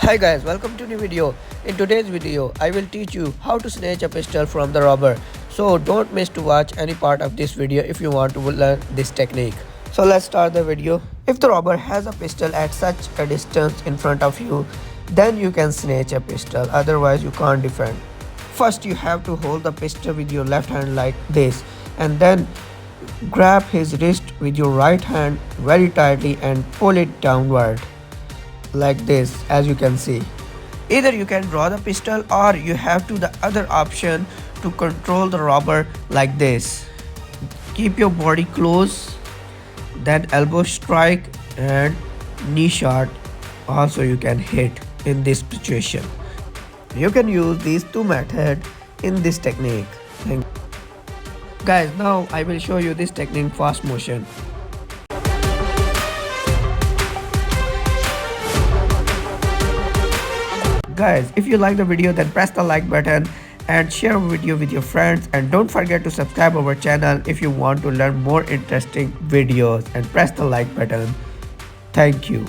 Hi guys, welcome to new video. In today's video, I will teach you how to snatch a pistol from the robber. So don't miss to watch any part of this video if you want to learn this technique. So let's start the video. If the robber has a pistol at such a distance in front of you, then you can snatch a pistol, otherwise you can't defend. First you have to hold the pistol with your left hand like this and then grab his wrist with your right hand very tightly and pull it downward like this, as you can see. Either you can draw the pistol or you have to the other option to control the robber like this. Keep your body close, then elbow strike and knee shot also you can hit in this situation. You can use these two methods in this technique. Guys, now I will show you this technique fast motion. Guys, if you like the video, then press the like button and share the video with your friends, and don't forget to subscribe our channel if you want to learn more interesting videos and press the like button. Thank you.